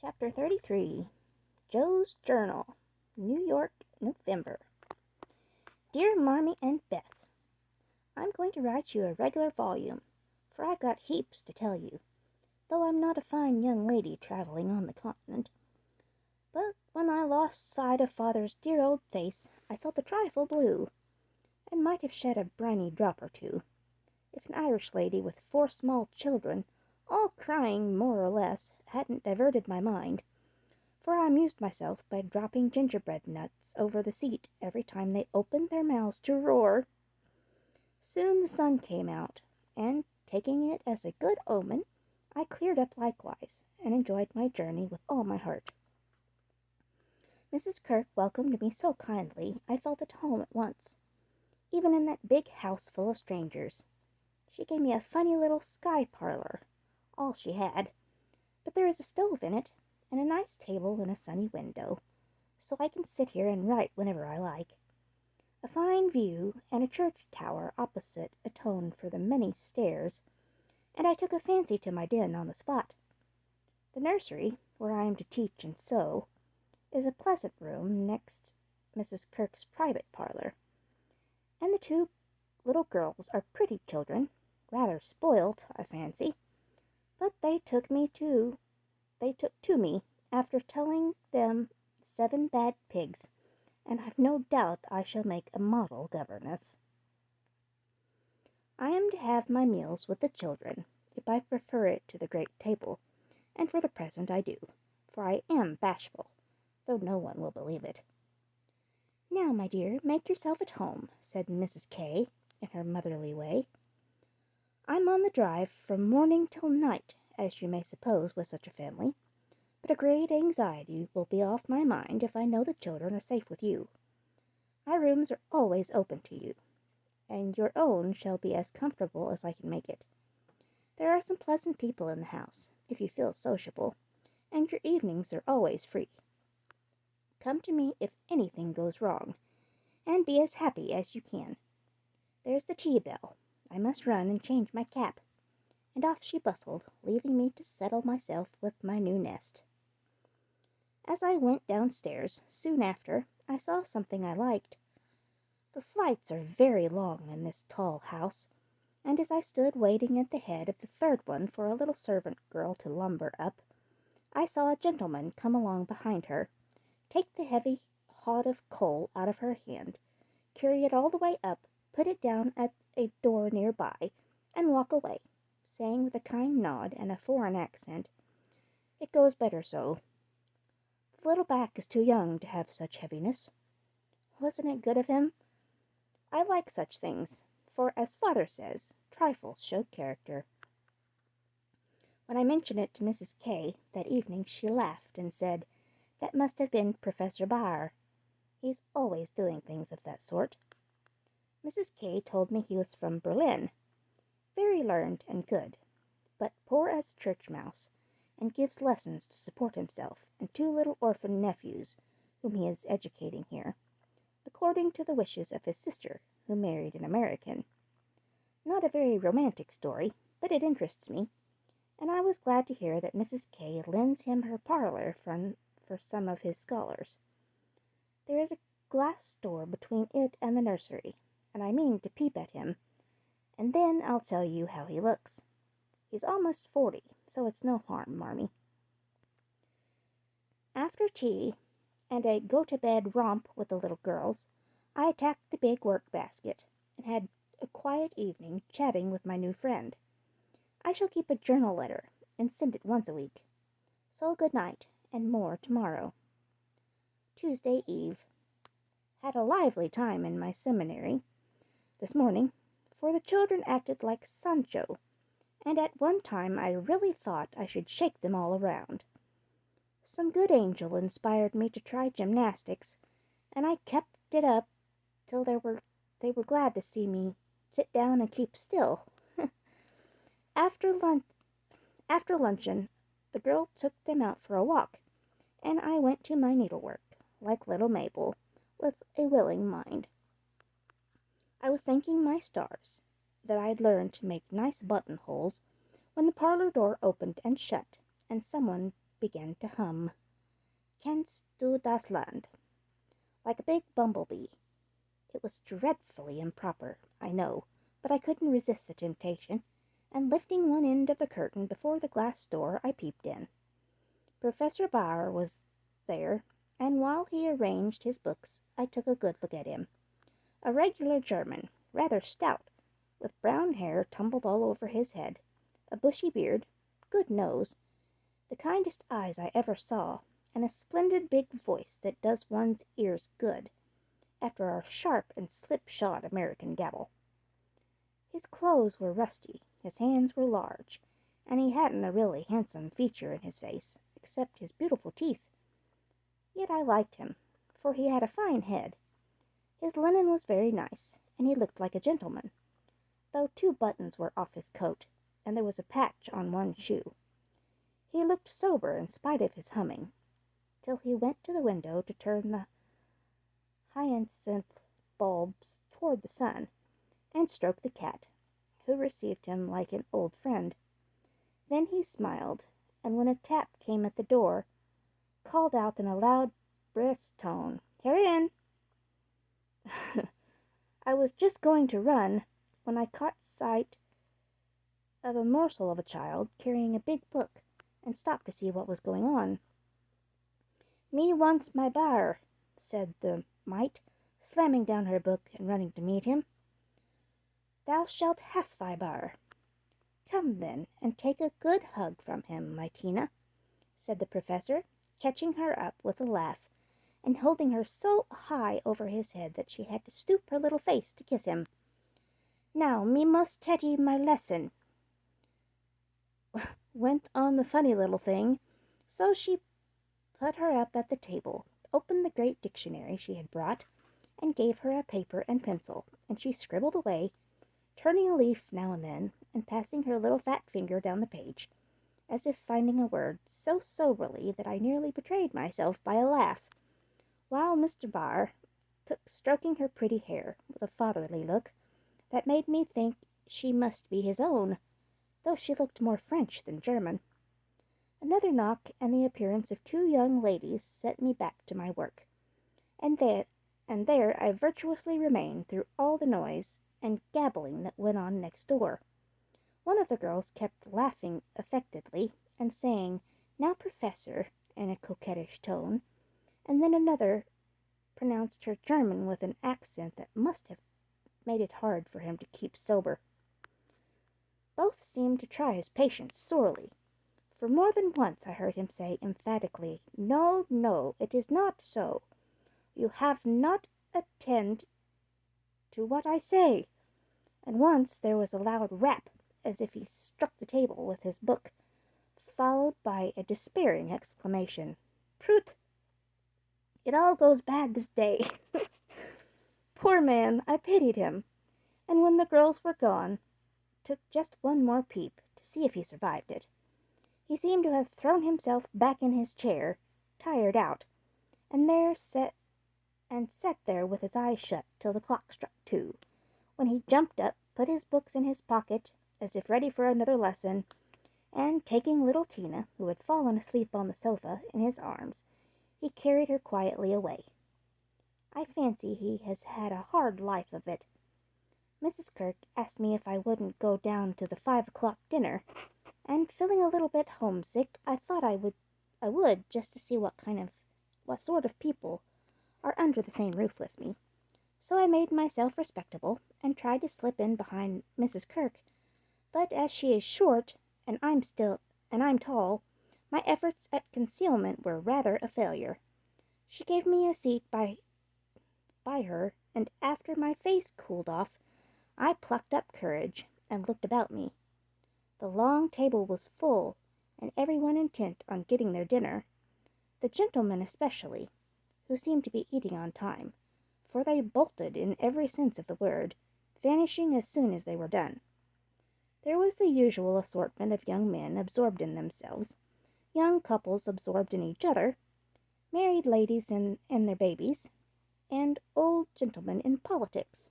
Chapter 33 Joe's Journal, New York, November. Dear Marmee and Beth, I'm going to write you a regular volume, for I've got heaps to tell you, though I'm not a fine young lady traveling on the continent. But when I lost sight of father's dear old face, I felt a trifle blue, and might have shed a briny drop or two, if an Irish lady with 4 small children, all crying more or less, hadn't diverted my mind, for I amused myself by dropping gingerbread nuts over the seat every time they opened their mouths to roar. Soon the sun came out, and, taking it as a good omen, I cleared up likewise, and enjoyed my journey with all my heart. Mrs. Kirke welcomed me so kindly I felt at home at once, even in that big house full of strangers. She gave me a funny little sky parlor, all she had, but there is a stove in it, and a nice table and a sunny window, so I can sit here and write whenever I like. A fine view, and a church tower opposite atoned for the many stairs, and I took a fancy to my den on the spot. The nursery, where I am to teach and sew, is a pleasant room next Mrs. Kirke's private parlor, and the 2 little girls are pretty children, rather spoilt, I fancy, but they took to me after telling them 7 bad pigs, and I've no doubt I shall make a model governess. I am to have my meals with the children, if I prefer it to the great table, and for the present I do, for I am bashful, though no one will believe it. Now, my dear, make yourself at home, said Mrs. K. in her motherly way. I'm on the drive from morning till night, as you may suppose with such a family, but a great anxiety will be off my mind if I know the children are safe with you. My rooms are always open to you, and your own shall be as comfortable as I can make it. There are some pleasant people in the house, if you feel sociable, and your evenings are always free. Come to me if anything goes wrong, and be as happy as you can. There's the tea bell. I must run and change my cap. And off she bustled, leaving me to settle myself with my new nest. As I went downstairs, soon after, I saw something I liked. The flights are very long in this tall house, and as I stood waiting at the head of the 3rd one for a little servant girl to lumber up, I saw a gentleman come along behind her, take the heavy hod of coal out of her hand, carry it all the way up, put it down at a door near by, and walk away, saying with a kind nod and a foreign accent, "It goes better so. The little back is too young to have such heaviness." Wasn't it good of him? I like such things, for, as father says, trifles show character. When I mentioned it to Mrs. K. that evening, she laughed and said, "That must have been Professor Baer. He's always doing things of that sort." Mrs. K. told me he was from Berlin, very learned and good, but poor as a church mouse, and gives lessons to support himself and 2 little orphan nephews whom he is educating here, according to the wishes of his sister, who married an American. Not a very romantic story, but it interests me, and I was glad to hear that Mrs. K. lends him her parlor for some of his scholars. There is a glass door between it and the nursery, and I mean to peep at him, and then I'll tell you how he looks. He's almost 40, so it's no harm, Marmee. After tea, and a go-to-bed romp with the little girls, I attacked the big work-basket, and had a quiet evening chatting with my new friend. I shall keep a journal letter, and send it once a week. So good night, and more tomorrow. Tuesday Eve. Had a lively time in my seminary this morning, for the children acted like Sancho, and at one time I really thought I should shake them all around. Some good angel inspired me to try gymnastics, and I kept it up till they were glad to see me sit down and keep still. After luncheon, the girl took them out for a walk, and I went to my needlework, like little Mabel, with a willing mind. I was thanking my stars that I'd learned to make nice buttonholes when the parlor door opened and shut, and someone began to hum "Kennst du das Land?" like a big bumblebee. It was dreadfully improper, I know, but I couldn't resist the temptation, and lifting one end of the curtain before the glass door, I peeped in. Professor Bauer was there, and while he arranged his books I took a good look at him. A regular German, rather stout, with brown hair tumbled all over his head, a bushy beard, good nose, the kindest eyes I ever saw, and a splendid big voice that does one's ears good, after our sharp and slipshod American gabble. His clothes were rusty, his hands were large, and he hadn't a really handsome feature in his face, except his beautiful teeth. Yet I liked him, for he had a fine head. His linen was very nice, and he looked like a gentleman, though 2 buttons were off his coat, and there was a patch on one shoe. He looked sober in spite of his humming, till he went to the window to turn the hyacinth bulbs toward the sun, and stroke the cat, who received him like an old friend. Then he smiled, and when a tap came at the door, called out in a loud, brisk tone, "Herein!" I was just going to run, when I caught sight of a morsel of a child carrying a big book, and stopped to see what was going on. "Me wants my bar," said the mite, slamming down her book and running to meet him. "Thou shalt have thy bar. Come, then, and take a good hug from him, my Tina," said the Professor, catching her up with a laugh, and holding her so high over his head that she had to stoop her little face to kiss him. "Now me must teddy my lesson," went on the funny little thing. So she put her up at the table, opened the great dictionary she had brought, and gave her a paper and pencil, and she scribbled away, turning a leaf now and then, and passing her little fat finger down the page, as if finding a word, so soberly that I nearly betrayed myself by a laugh, while Mr. Barr took stroking her pretty hair with a fatherly look that made me think she must be his own, though she looked more French than German. Another knock and the appearance of 2 young ladies set me back to my work, and there I virtuously remained through all the noise and gabbling that went on next door. One of the girls kept laughing affectedly, and saying, "Now, Professor," in a coquettish tone, and then another pronounced her German with an accent that must have made it hard for him to keep sober. Both seemed to try his patience sorely, for more than once I heard him say emphatically, "No, no, it is not so. You have not attend to what I say," and once there was a loud rap, as if he struck the table with his book, followed by a despairing exclamation, "Prut! It all goes bad this day." Poor man, I pitied him, and when the girls were gone, took just one more peep to see if he survived it. He seemed to have thrown himself back in his chair, tired out, and sat there with his eyes shut till the clock struck 2, when he jumped up, put his books in his pocket, as if ready for another lesson, and taking little Tina, who had fallen asleep on the sofa, in his arms, he carried her quietly away. I fancy he has had a hard life of it. Mrs. Kirk asked me if I wouldn't go down to the 5 o'clock dinner, and feeling a little bit homesick, I thought I would just to see what sort of people are under the same roof with me. So I made myself respectable, and tried to slip in behind Mrs. Kirk, but as she is short, and I'm tall, my efforts at concealment were rather a failure. She gave me a seat by her, and after my face cooled off, I plucked up courage and looked about me. The long table was full, and everyone intent on getting their dinner, the gentlemen especially, who seemed to be eating on time, for they bolted in every sense of the word, vanishing as soon as they were done. There was the usual assortment of young men absorbed in themselves, young couples absorbed in each other, married ladies and their babies, and old gentlemen in politics.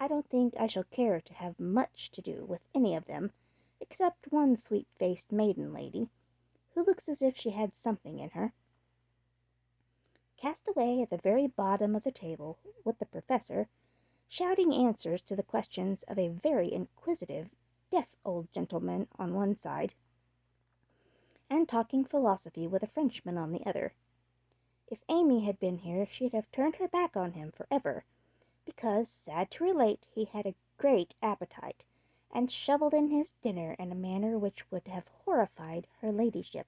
I don't think I shall care to have much to do with any of them, except one sweet-faced maiden lady, who looks as if she had something in her, cast away at the very bottom of the table with the professor, shouting answers to the questions of a very inquisitive, deaf old gentleman on one side, and talking philosophy with a Frenchman on the other. If Amy had been here she'd have turned her back on him forever, because, sad to relate, he had a great appetite, and shovelled in his dinner in a manner which would have horrified her ladyship.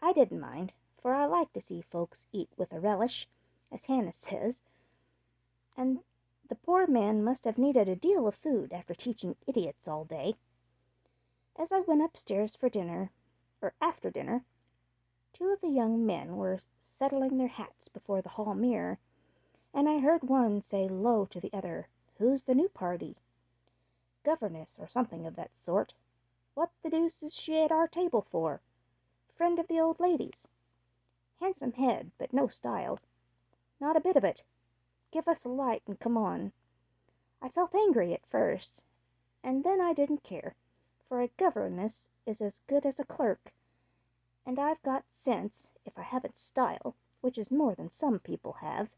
I didn't mind, for I like to see folks eat with a relish, as Hannah says, and the poor man must have needed a deal of food after teaching idiots all day. As I went upstairs for dinner, or after dinner, two of the young men were settling their hats before the hall mirror, and I heard one say low to the other, "Who's the new party?" "Governess, or something of that sort." "What the deuce is she at our table for?" "Friend of the old lady's." "Handsome head, but no style." "Not a bit of it." "Give us a light and come on." I felt angry at first, and then I didn't care, for a governess is as good as a clerk, and I've got sense, if I haven't style, which is more than some people have,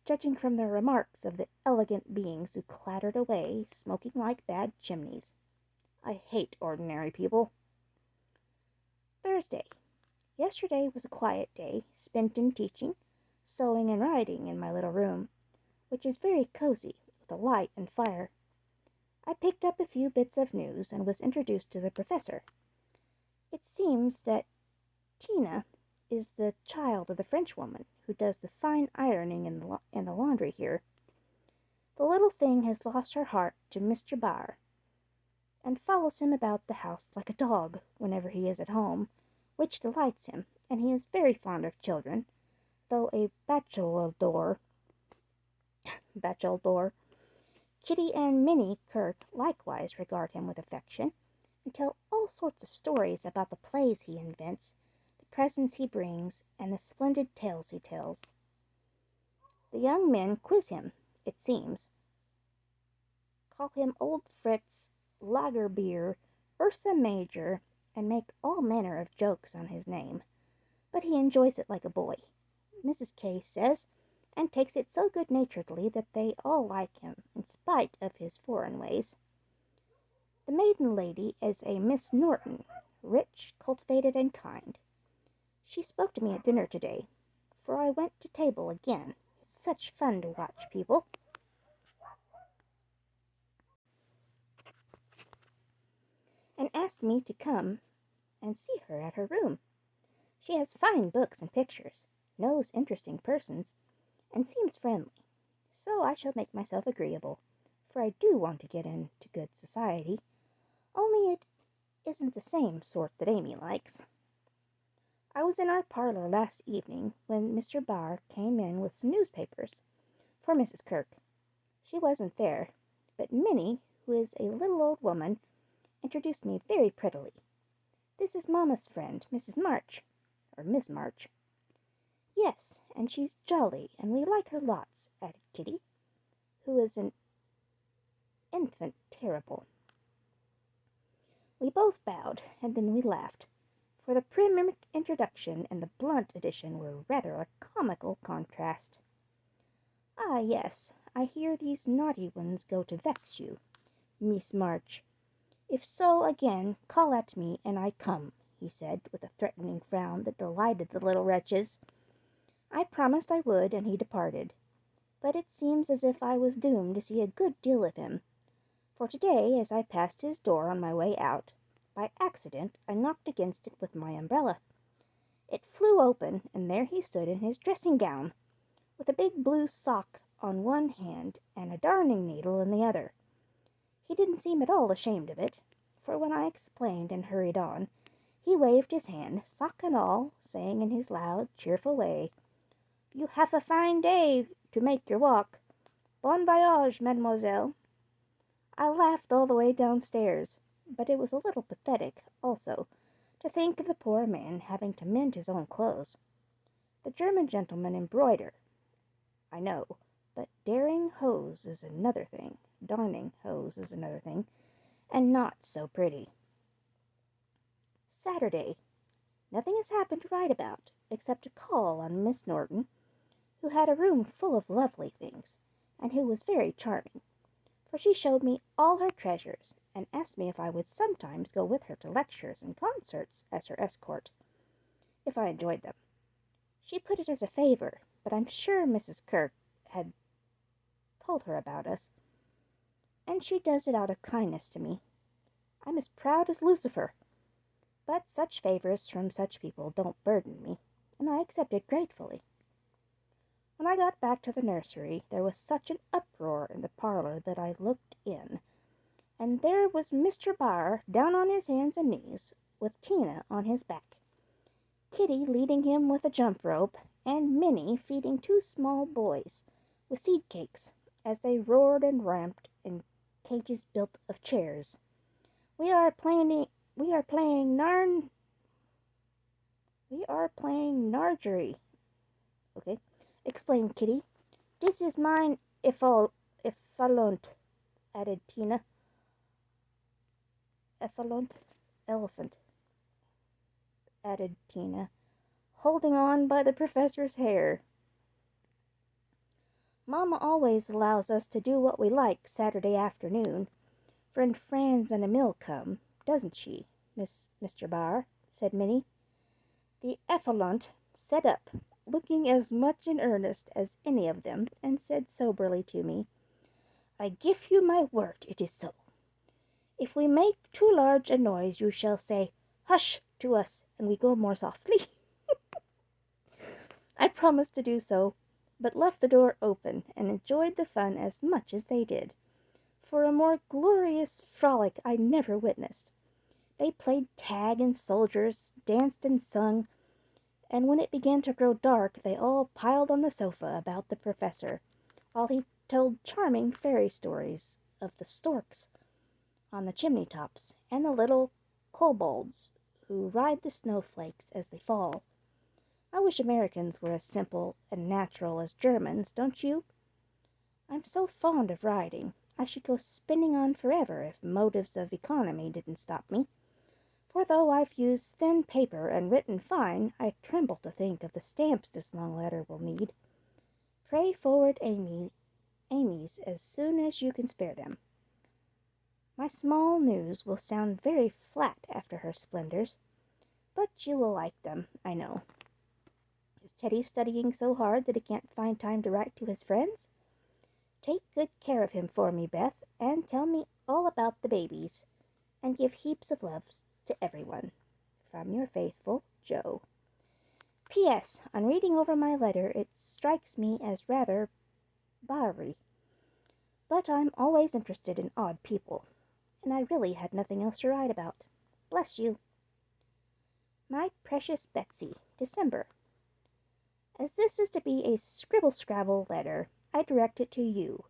judging from the remarks of the elegant beings who clattered away, smoking like bad chimneys. I hate ordinary people. Thursday. Yesterday was a quiet day, spent in teaching, sewing and writing in my little room, which is very cosy, with a light and fire. I picked up a few bits of news, and was introduced to the professor. It seems that Tina is the child of the Frenchwoman who does the fine ironing in the laundry here. The little thing has lost her heart to Mr. Barr, and follows him about the house like a dog whenever he is at home, which delights him, and he is very fond of children, though a bacheldore. Kitty and Minnie Kirk likewise regard him with affection, and tell all sorts of stories about the plays he invents, the presents he brings, and the splendid tales he tells. The young men quiz him, it seems, call him Old Fritz, Lagerbier, Ursa Major, and make all manner of jokes on his name, but he enjoys it like a boy, Mrs. K. says, and takes it so good-naturedly that they all like him, in spite of his foreign ways. The maiden lady is a Miss Norton, rich, cultivated, and kind. She spoke to me at dinner today, for I went to table again. It's such fun to watch people. And asked me to come and see her at her room. She has fine books and pictures, knows interesting persons, and seems friendly, so I shall make myself agreeable, for I do want to get into good society, only it isn't the same sort that Amy likes. I was in our parlour last evening when Mr. Barr came in with some newspapers for Mrs. Kirk. She wasn't there, but Minnie, who is a little old woman, introduced me very prettily. "This is Mamma's friend, Mrs. March," or Miss March. "Yes, and she's jolly, and we like her lots," added Kitty, who is an infant terrible. We both bowed, and then we laughed, for the prim introduction and the blunt addition were rather a comical contrast. "Ah, yes, I hear these naughty ones go to vex you, Miss March. If so again, call at me, and I come," he said, with a threatening frown that delighted the little wretches. I promised I would, and he departed. But it seems as if I was doomed to see a good deal of him, for today, as I passed his door on my way out, by accident I knocked against it with my umbrella. It flew open, and there he stood in his dressing gown, with a big blue sock on one hand and a darning needle in the other. He didn't seem at all ashamed of it, for when I explained and hurried on, he waved his hand, sock and all, saying in his loud, cheerful way, "You have a fine day to make your walk. Bon voyage, mademoiselle." I laughed all the way downstairs, but it was a little pathetic, also, to think of the poor man having to mend his own clothes. The German gentlemen embroider, I know, but darning hose is another thing, and not so pretty. Saturday. Nothing has happened to write about, except a call on Miss Norton, who had a room full of lovely things, and who was very charming, for she showed me all her treasures, and asked me if I would sometimes go with her to lectures and concerts as her escort, if I enjoyed them. She put it as a favor, but I'm sure Mrs. Kirk had told her about us, and she does it out of kindness to me. I'm as proud as Lucifer, but such favors from such people don't burden me, and I accept it gratefully. When I got back to the nursery there was such an uproar in the parlor that I looked in, and there was Mr. Barr down on his hands and knees, with Tina on his back, Kitty leading him with a jump rope, and Minnie feeding two small boys with seed cakes, as they roared and ramped in cages built of chairs. We are playing we are playing Nargery, okay, explained Kitty. This is mine Effalont, added Tina. Effalont, elephant, added Tina, holding on by the professor's hair. Mamma always allows us to do what we like Saturday afternoon, when Franz and Emil come, doesn't she, Mr. Barr? Said Minnie. The Effalont sat up, looking as much in earnest as any of them, and said soberly to me, I give you my word it is so. If we make too large a noise you shall say, Hush! to us, and we go more softly. I promised to do so, but left the door open, and enjoyed the fun as much as they did, for a more glorious frolic I never witnessed. They played tag and soldiers, danced and sung, and when it began to grow dark they all piled on the sofa about the professor, while he told charming fairy stories of the storks on the chimney tops, and the little kobolds who ride the snowflakes as they fall. I wish Americans were as simple and natural as Germans, don't you? I'm so fond of riding. I should go spinning on forever if motives of economy didn't stop me. For though I've used thin paper and written fine, I tremble to think of the stamps this long letter will need. Pray forward Amy's as soon as you can spare them. My small news will sound very flat after her splendors, but you will like them, I know. Is Teddy studying so hard that he can't find time to write to his friends? Take good care of him for me, Beth, and tell me all about the babies, and give heaps of loves to everyone. From your faithful Jo. P.S. On reading over my letter it strikes me as rather Bowery, but I'm always interested in odd people, and I really had nothing else to write about. Bless you. My precious Betsy, December. As this is to be a scribble-scrabble letter, I direct it to you,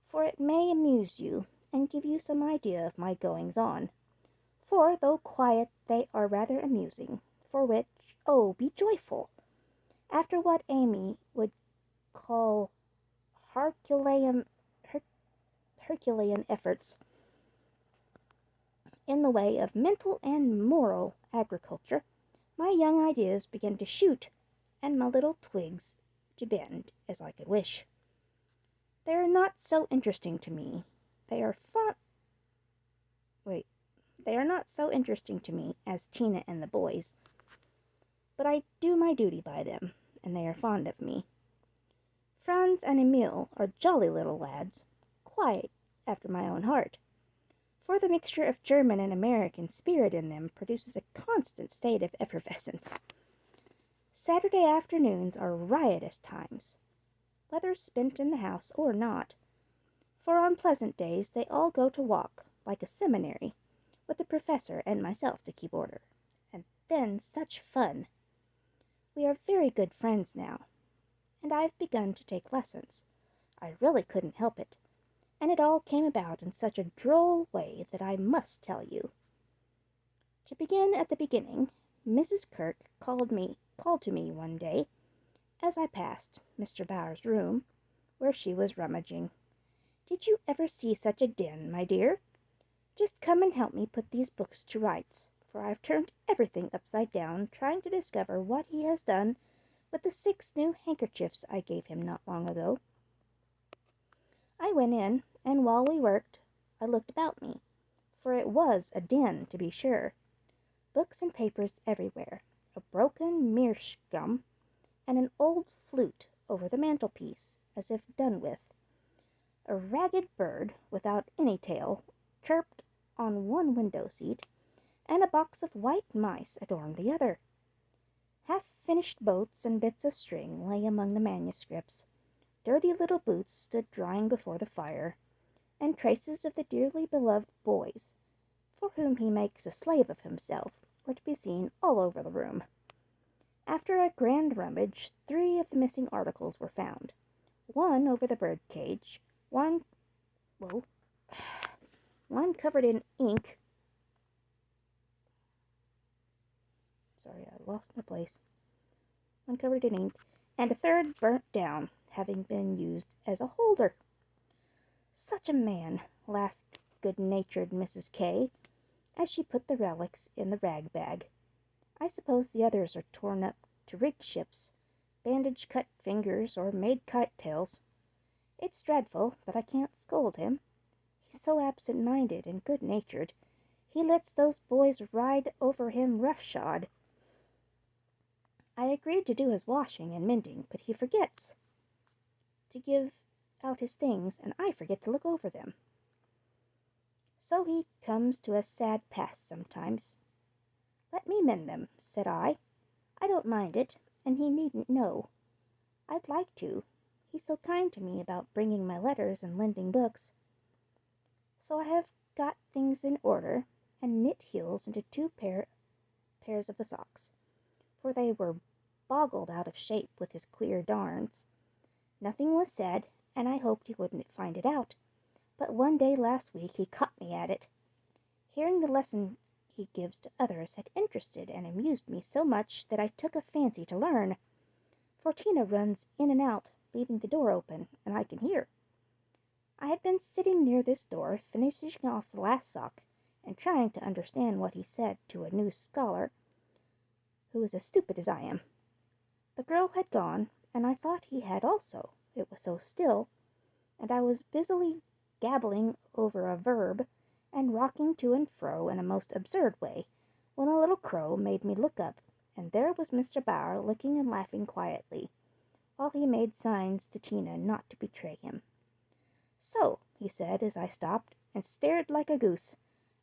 for it may amuse you, and give you some idea of my goings-on. For, though quiet, they are rather amusing, for which, oh, be joyful! After what Amy would call Herculean efforts in the way of mental and moral agriculture, my young ideas begin to shoot, and my little twigs to bend as I could wish. They are not so interesting to me. They are not so interesting to me as Tina and the boys, but I do my duty by them, and they are fond of me. Franz and Emil are jolly little lads, quiet after my own heart, for the mixture of German and American spirit in them produces a constant state of effervescence. Saturday afternoons are riotous times, whether spent in the house or not, for on pleasant days they all go to walk, like a seminary, with the professor and myself to keep order. And then such fun! We are very good friends now, and I've begun to take lessons. I really couldn't help it, and it all came about in such a droll way that I must tell you. To begin at the beginning, Mrs. Kirk called to me one day, as I passed Mr. Bower's room, where she was rummaging. Did you ever see such a din, my dear? Just come and help me put these books to rights, for I've turned everything upside down trying to discover what he has done with the 6 new handkerchiefs I gave him not long ago. I went in, and while we worked, I looked about me, for it was a den, to be sure. Books and papers everywhere, a broken meerschaum, and an old flute over the mantelpiece, as if done with. A ragged bird, without any tail, chirped on one window-seat, and a box of white mice adorned the other. Half-finished boats and bits of string lay among the manuscripts. Dirty little boots stood drying before the fire, and traces of the dearly beloved boys, for whom he makes a slave of himself, were to be seen all over the room. After a grand rummage, 3 of the missing articles were found. One over the bird cage, one covered in ink. Sorry, I lost my place. One covered in ink, and a third burnt down, having been used as a holder. Such a man, laughed good-natured Mrs. K., as she put the relics in the rag bag. I suppose the others are torn up to rig ships, bandage cut fingers, or made kite tails. It's dreadful, but I can't scold him. He's so absent-minded and good-natured. He lets those boys ride over him roughshod. I agreed to do his washing and mending, but he forgets to give out his things, and I forget to look over them. So he comes to a sad pass sometimes. "Let me mend them," said I. "I don't mind it, and he needn't know. I'd like to. He's so kind to me about bringing my letters and lending books. So I have got things in order, and knit heels into 2 pairs of the socks, for they were boggled out of shape with his queer darns. Nothing was said, and I hoped he wouldn't find it out, but one day last week he caught me at it. Hearing the lessons he gives to others had interested and amused me so much that I took a fancy to learn, for Tina runs in and out, leaving the door open, and I can hear. I had been sitting near this door, finishing off the last sock, and trying to understand what he said to a new scholar, who is as stupid as I am. The girl had gone, and I thought he had also, it was so still, and I was busily gabbling over a verb, and rocking to and fro in a most absurd way, when a little crow made me look up, and there was Mr. Bower looking and laughing quietly, while he made signs to Tina not to betray him. "So," he said, as I stopped, and stared like a goose,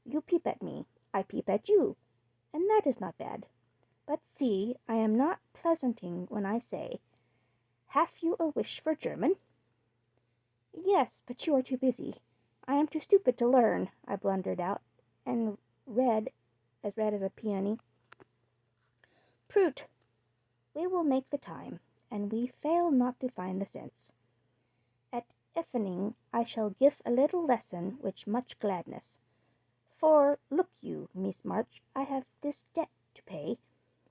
"you peep at me, I peep at you, and that is not bad. But see, I am not pleasanting when I say, have you a wish for German?" "Yes, but you are too busy. I am too stupid to learn," I blundered out, and red as a peony. "Prut! We will make the time, and we fail not to find the sense. At evening I shall give a little lesson which much gladness. For, look you, Miss March, I have this debt to pay,"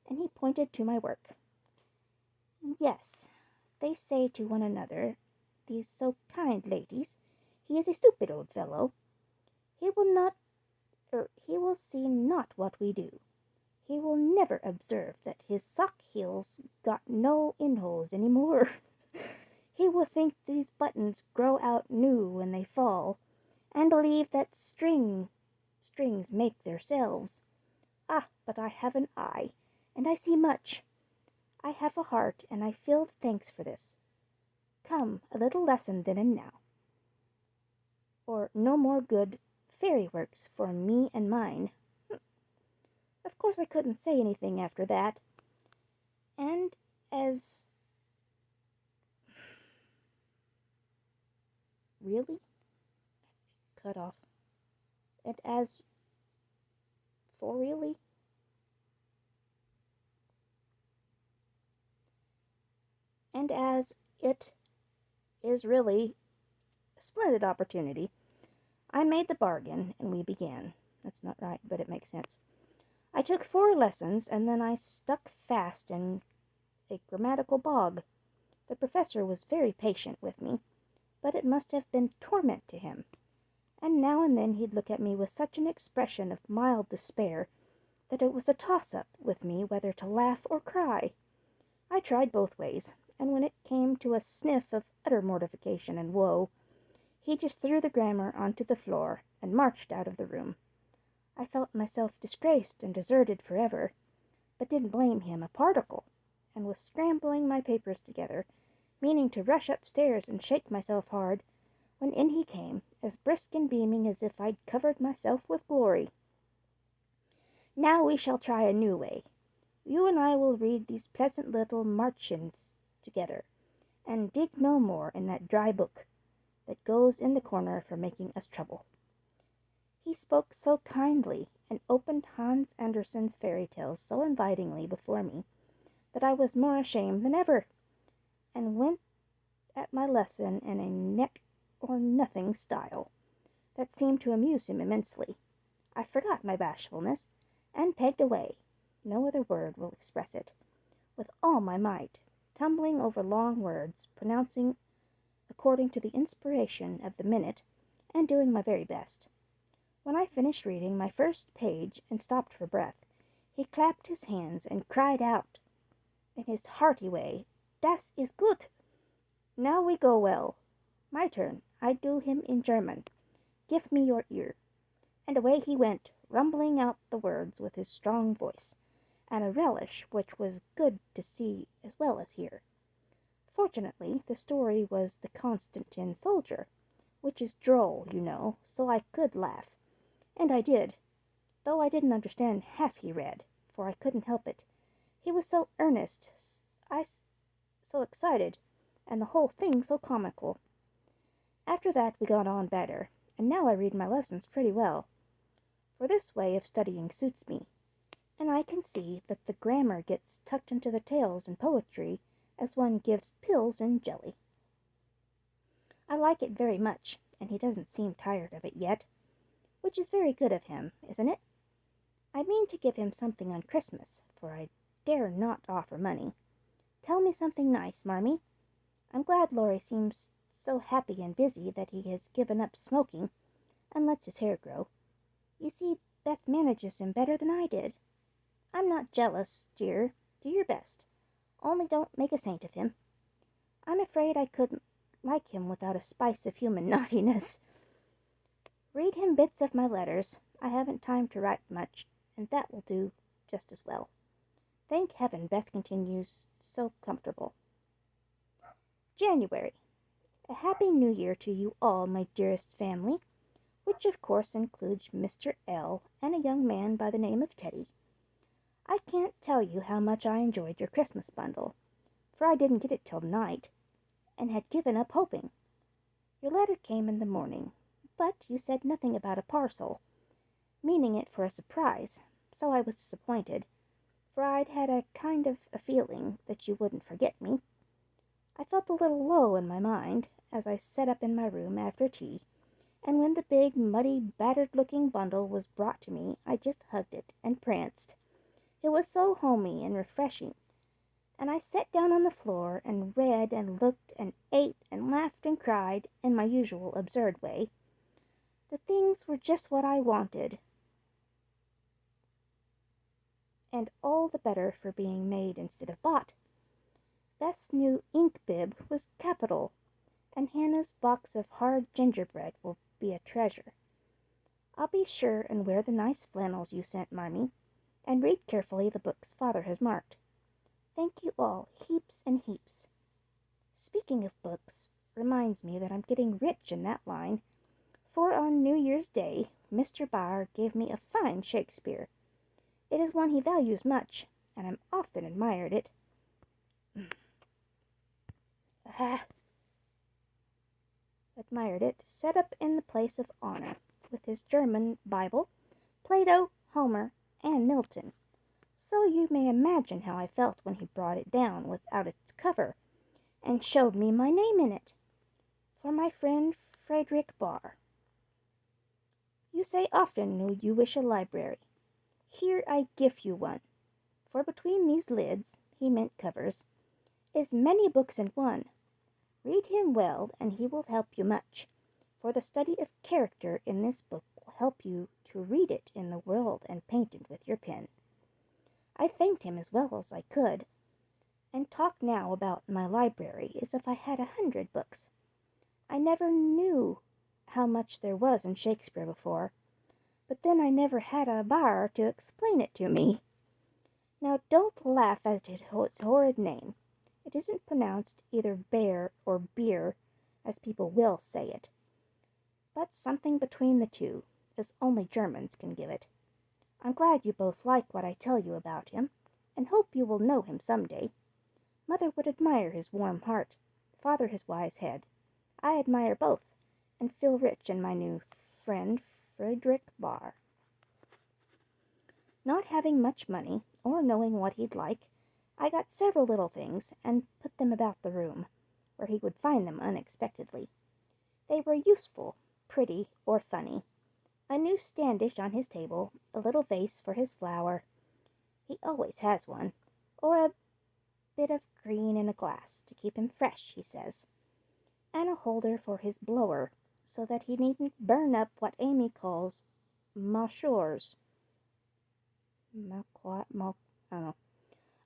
and he pointed to my work. "Yes," they say to one another, these so kind ladies, "he is a stupid old fellow. He will see not what we do. He will never observe that his sock heels got no inholes any more. He will think these buttons grow out new when they fall, and believe that strings make theirselves. Ah, but I have an eye, and I see much. I have a heart, and I feel thanks for this. Come, a little lesson then and now, or no more good fairy works for me and mine." Of course I couldn't say anything after that, and as really cut off, and as for really, and as it is really a splendid opportunity, I made the bargain, and we began. That's not right, but it makes sense. I took 4 lessons, and then I stuck fast in a grammatical bog. The professor was very patient with me, but it must have been torment to him, and now and then he'd look at me with such an expression of mild despair that it was a toss-up with me whether to laugh or cry. I tried both ways, and when it came to a sniff of utter mortification and woe, he just threw the grammar onto the floor and marched out of the room. I felt myself disgraced and deserted forever, but didn't blame him a particle, and was scrambling my papers together, meaning to rush upstairs and shake myself hard, when in he came, as brisk and beaming as if I'd covered myself with glory. "Now we shall try a new way. You and I will read these pleasant little Marchins together, and dig no more in that dry book that goes in the corner for making us trouble." He spoke so kindly, and opened Hans Andersen's fairy tales so invitingly before me, that I was more ashamed than ever, and went at my lesson in a neck or nothing style, that seemed to amuse him immensely. I forgot my bashfulness, and pegged away (no other word will express it) with all my might, tumbling over long words, pronouncing according to the inspiration of the minute, and doing my very best. When I finished reading my first page and stopped for breath, he clapped his hands and cried out in his hearty way, "Das ist gut! Now we go well. My turn. I do him in German. Give me your ear." And away he went, rumbling out the words with his strong voice, and a relish which was good to see as well as hear. Fortunately the story was the Constant Tin Soldier, which is droll, you know, so I could laugh, and I did, though I didn't understand half he read, for I couldn't help it. He was so earnest, I so excited, and the whole thing so comical. After that we got on better, and now I read my lessons pretty well, for this way of studying suits me, and I can see that the grammar gets tucked into the tales and poetry as one gives pills in jelly. I like it very much, and he doesn't seem tired of it yet, which is very good of him, isn't it? I mean to give him something on Christmas, for I dare not offer money. Tell me something nice, Marmee. I'm glad Laurie seems so happy and busy that he has given up smoking, and lets his hair grow. You see, Beth manages him better than I did. I'm not jealous, dear. Do your best. Only don't make a saint of him. I'm afraid I couldn't like him without a spice of human naughtiness. Read him bits of my letters. I haven't time to write much, and that will do just as well. Thank heaven Beth continues so comfortable. January. A happy New Year to you all, my dearest family, which of course includes Mr. L. and a young man by the name of Teddy. I can't tell you how much I enjoyed your Christmas bundle, for I didn't get it till night, and had given up hoping. Your letter came in the morning, but you said nothing about a parcel, meaning it for a surprise, so I was disappointed, for I'd had a kind of a feeling that you wouldn't forget me. I felt a little low in my mind, as I sat up in my room after tea, and when the big, muddy, battered-looking bundle was brought to me, I just hugged it and pranced. It was so homey and refreshing, and I sat down on the floor and read and looked and ate and laughed and cried in my usual absurd way. The things were just what I wanted, and all the better for being made instead of bought. Beth's new ink bib was capital, and Hannah's box of hard gingerbread will be a treasure. I'll be sure and wear the nice flannels you sent, Marmee, and read carefully the books Father has marked. Thank you all, heaps and heaps. Speaking of books reminds me that I'm getting rich in that line, for on New Year's Day Mr. Bauer gave me a fine Shakespeare. It is one he values much, and I've often admired it. Set up in the place of honor, with his German Bible, Plato, Homer, and Milton. So you may imagine how I felt when he brought it down without its cover, and showed me my name in it. For my friend Frederick Barr. You say often you wish a library. Here I give you one, for between these lids, he meant covers, is many books in one. Read him well, and he will help you much, for the study of character in this book will help you to read it in the world and paint it with your pen. I thanked him as well as I could, and talked now about my library as if I had 100 books. I never knew how much there was in Shakespeare before, but then I never had a bar to explain it to me. Now don't laugh at its horrid name. It isn't pronounced either bear or beer, as people will say it, but something between the two, as only Germans can give it. I'm glad you both like what I tell you about him, and hope you will know him some day. Mother would admire his warm heart, father his wise head. I admire both, and feel rich in my new friend Friedrich Bar. Not having much money, or knowing what he'd like, I got several little things and put them about the room, where he would find them unexpectedly. They were useful, pretty, or funny. A new standish on his table, a little vase for his flower, he always has one, or a bit of green in a glass to keep him fresh, he says, and a holder for his blower, so that he needn't burn up what Amy calls mouchoirs. I don't know.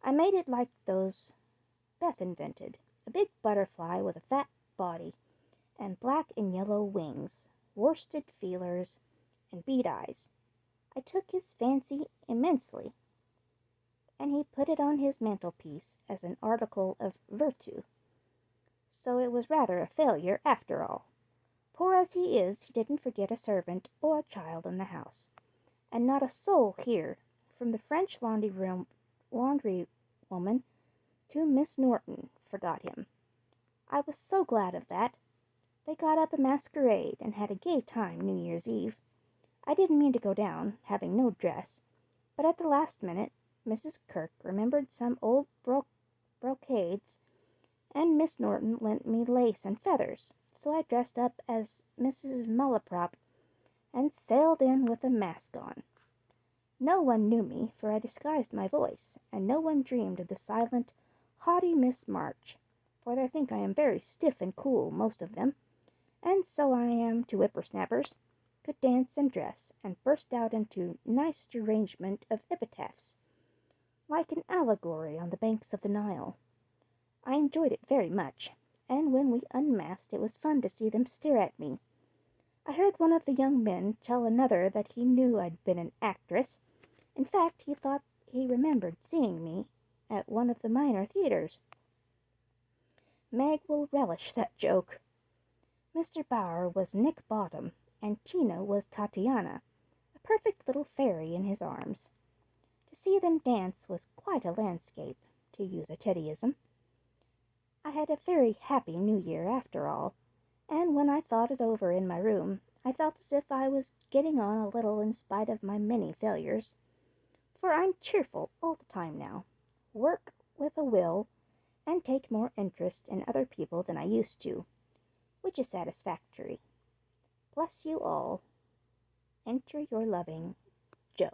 I made it like those Beth invented, a big butterfly with a fat body, and black and yellow wings, worsted feelers, and bead eyes. I took his fancy immensely, and he put it on his mantelpiece as an article of virtu. So it was rather a failure after all. Poor as he is, he didn't forget a servant or a child in the house, and not a soul here, from the French laundry woman to Miss Norton, forgot him. I was so glad of that. They got up a masquerade and had a gay time New Year's Eve. I didn't mean to go down, having no dress, but at the last minute Mrs. Kirke remembered some old brocades, and Miss Norton lent me lace and feathers, so I dressed up as Mrs. Malaprop and sailed in with a mask on. No one knew me, for I disguised my voice, and no one dreamed of the silent, haughty Miss March, for they think I am very stiff and cool, most of them, and so I am to whippersnappers, could dance and dress, and burst out into nice derangement of epitaphs, like an allegory on the banks of the Nile. I enjoyed it very much, and when we unmasked it was fun to see them stare at me. I heard one of the young men tell another that he knew I'd been an actress. In fact, he thought he remembered seeing me at one of the minor theatres. Meg will relish that joke. Mr. Bauer was Nick Bottom, and Tina was Tatiana, a perfect little fairy in his arms. To see them dance was quite a landscape, to use a Teddyism. I had a very happy New Year after all, and when I thought it over in my room, I felt as if I was getting on a little in spite of my many failures. For I'm cheerful all the time now, work with a will, and take more interest in other people than I used to, which is satisfactory. Bless you all. Enter your loving, Jo.